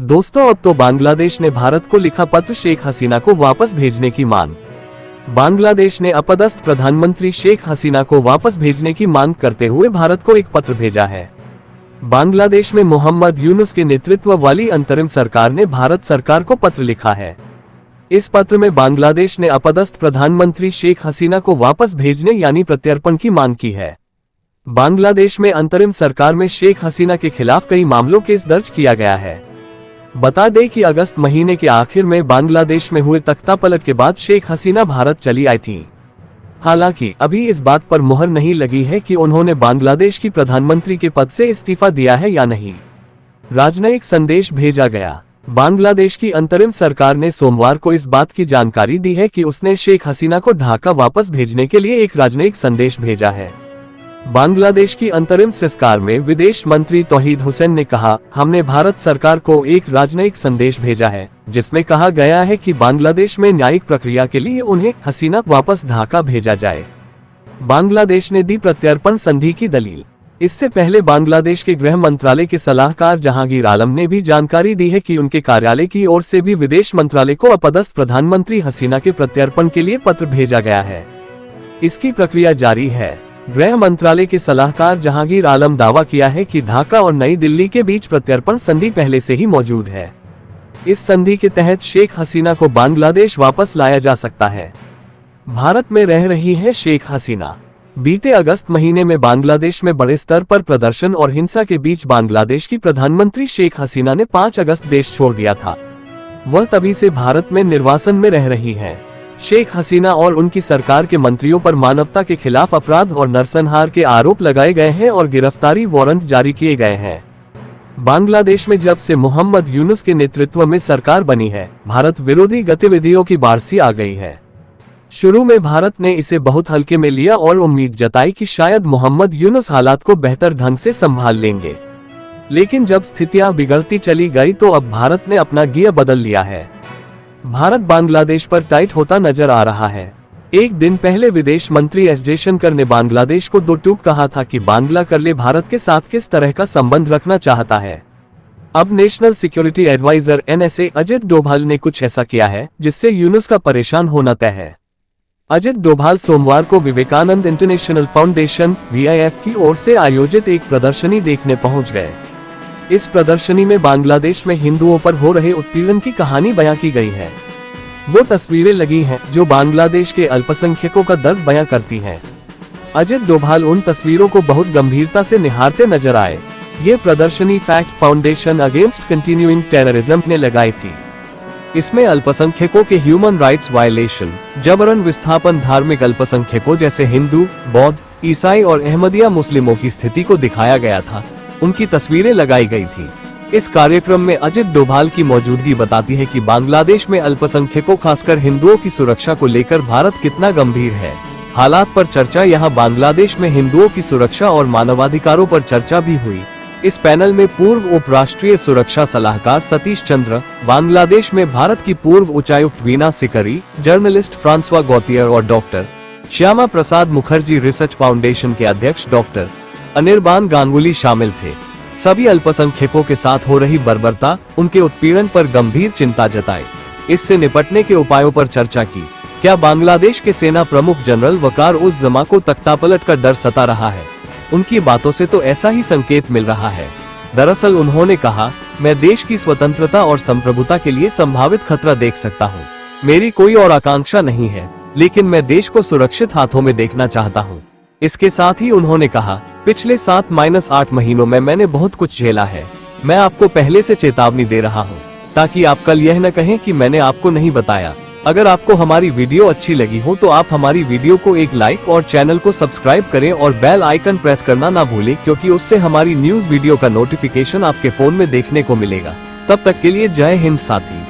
दोस्तों, अब तो बांग्लादेश ने भारत को लिखा पत्र, शेख हसीना को वापस भेजने की मांग। बांग्लादेश ने अपदस्थ प्रधानमंत्री शेख हसीना को वापस भेजने की मांग करते हुए भारत को एक पत्र भेजा है। बांग्लादेश में मोहम्मद यूनुस के नेतृत्व वाली अंतरिम सरकार ने भारत सरकार को पत्र लिखा है। इस पत्र में बांग्लादेश ने अपदस्थ प्रधानमंत्री शेख हसीना को वापस भेजने यानी प्रत्यर्पण की मांग की है। बांग्लादेश में अंतरिम सरकार में शेख हसीना के खिलाफ कई मामलों केस दर्ज किया गया है। बता दें कि अगस्त महीने के आखिर में बांग्लादेश में हुए तख्तापलट के बाद शेख हसीना भारत चली आई थी। हालांकि अभी इस बात पर मुहर नहीं लगी है कि उन्होंने बांग्लादेश की प्रधानमंत्री के पद से इस्तीफा दिया है या नहीं। राजनयिक संदेश भेजा गया। बांग्लादेश की अंतरिम सरकार ने सोमवार को इस बात की जानकारी दी है कि उसने शेख हसीना को ढाका वापस भेजने के लिए एक राजनयिक संदेश भेजा है। बांग्लादेश की अंतरिम सरकार में विदेश मंत्री तौहीद हुसैन ने कहा, हमने भारत सरकार को एक राजनयिक संदेश भेजा है जिसमें कहा गया है कि बांग्लादेश में न्यायिक प्रक्रिया के लिए उन्हें हसीना वापस ढाका भेजा जाए। बांग्लादेश ने दी प्रत्यर्पण संधि की दलील। इससे पहले बांग्लादेश के गृह मंत्रालय के सलाहकार जहांगीर आलम ने भी जानकारी दी है कि उनके कार्यालय की ओर से भी विदेश मंत्रालय को अपदस्थ प्रधानमंत्री हसीना के प्रत्यर्पण के लिए पत्र भेजा गया है। इसकी प्रक्रिया जारी है। गृह मंत्रालय के सलाहकार जहांगीर आलम दावा किया है कि ढाका और नई दिल्ली के बीच प्रत्यर्पण संधि पहले से ही मौजूद है। इस संधि के तहत शेख हसीना को बांग्लादेश वापस लाया जा सकता है। भारत में रह रही है शेख हसीना। बीते अगस्त महीने में बांग्लादेश में बड़े स्तर पर प्रदर्शन और हिंसा के बीच बांग्लादेश की प्रधानमंत्री शेख हसीना ने 5 अगस्त देश छोड़ दिया था। वह तभी से भारत में निर्वासन में रह रही हैं। शेख हसीना और उनकी सरकार के मंत्रियों पर मानवता के खिलाफ अपराध और नरसंहार के आरोप लगाए गए हैं और गिरफ्तारी वारंट जारी किए गए हैं। बांग्लादेश में जब से मोहम्मद यूनुस के नेतृत्व में सरकार बनी है, भारत विरोधी गतिविधियों की बारिश आ गई है। शुरू में भारत ने इसे बहुत हल्के में लिया और उम्मीद जताई कि शायद मोहम्मद यूनुस हालात को बेहतर ढंग से संभाल लेंगे, लेकिन जब स्थितियां बिगड़ती चली गई तो अब भारत ने अपना गियर बदल लिया है। भारत बांग्लादेश पर टाइट होता नजर आ रहा है। एक दिन पहले विदेश मंत्री एस जयशंकर ने बांग्लादेश को 2 टूक कहा था कि बांग्ला कर ले भारत के साथ किस तरह का संबंध रखना चाहता है। अब national security adviser NSA Ajit Doval ने कुछ ऐसा किया है जिससे यूनुस का परेशान होना तय है। अजित डोभाल सोमवार को विवेकानंद इंटरनेशनल फाउंडेशन VIF की ओर से आयोजित एक प्रदर्शनी देखने पहुंच गए। इस प्रदर्शनी में बांग्लादेश में हिंदुओं पर हो रहे उत्पीड़न की कहानी बयां की गई है। वो तस्वीरें लगी हैं जो बांग्लादेश के अल्पसंख्यकों का दर्द बयां करती हैं। अजित डोभाल उन तस्वीरों को बहुत गंभीरता से निहारते नजर आए। ये प्रदर्शनी fact foundation against continuing terrorism ने लगाई थी। इसमें अल्पसंख्यकों के ह्यूमन राइट्स वायलेशन, जबरन विस्थापन, धार्मिक अल्पसंख्यकों जैसे हिंदू, बौद्ध, ईसाई और अहमदिया मुस्लिमों की स्थिति को दिखाया गया था। उनकी तस्वीरें लगाई गई थी। इस कार्यक्रम में अजित डोभाल की मौजूदगी बताती है कि बांग्लादेश में अल्पसंख्यकों खासकर हिंदुओं की सुरक्षा को लेकर भारत कितना गंभीर है। हालात पर चर्चा। यहाँ बांग्लादेश में हिंदुओं की सुरक्षा और मानवाधिकारों पर चर्चा भी हुई। इस पैनल में पूर्व उपराष्ट्रीय सुरक्षा सलाहकार सतीश चंद्र, बांग्लादेश में भारत की पूर्व उच्चायुक्त वीना सिकरी, जर्नलिस्ट फ्रांसवा गौतियर और doctor Shyama Prasad Mukherjee research foundation के अध्यक्ष डॉक्टर अनिर्बान गांगुली शामिल थे। सभी अल्पसंख्यकों के साथ हो रही बर्बरता, उनके उत्पीड़न पर गंभीर चिंता जताई। इससे निपटने के उपायों पर चर्चा की। क्या बांग्लादेश के सेना प्रमुख जनरल वकार उस जमा को तख्तापलट का डर सता रहा है? उनकी बातों से तो ऐसा ही संकेत मिल रहा है। दरअसल उन्होंने कहा, मैं देश की स्वतंत्रता और संप्रभुता के लिए संभावित खतरा देख सकता हूँ। मेरी कोई और आकांक्षा नहीं है, लेकिन मैं देश को सुरक्षित हाथों में देखना चाहता हूँ। इसके साथ ही उन्होंने कहा, पिछले 7-8 महीनों में मैंने बहुत कुछ झेला है। मैं आपको पहले से चेतावनी दे रहा हूं, ताकि आप कल यह न कहें कि मैंने आपको नहीं बताया। अगर आपको हमारी वीडियो अच्छी लगी हो तो आप हमारी वीडियो को एक लाइक और चैनल को सब्सक्राइब करें और बेल आइकन प्रेस करना ना भूलें, क्योंकि उससे हमारी न्यूज वीडियो का नोटिफिकेशन आपके फोन में देखने को मिलेगा। तब तक के लिए जय हिंद साथी।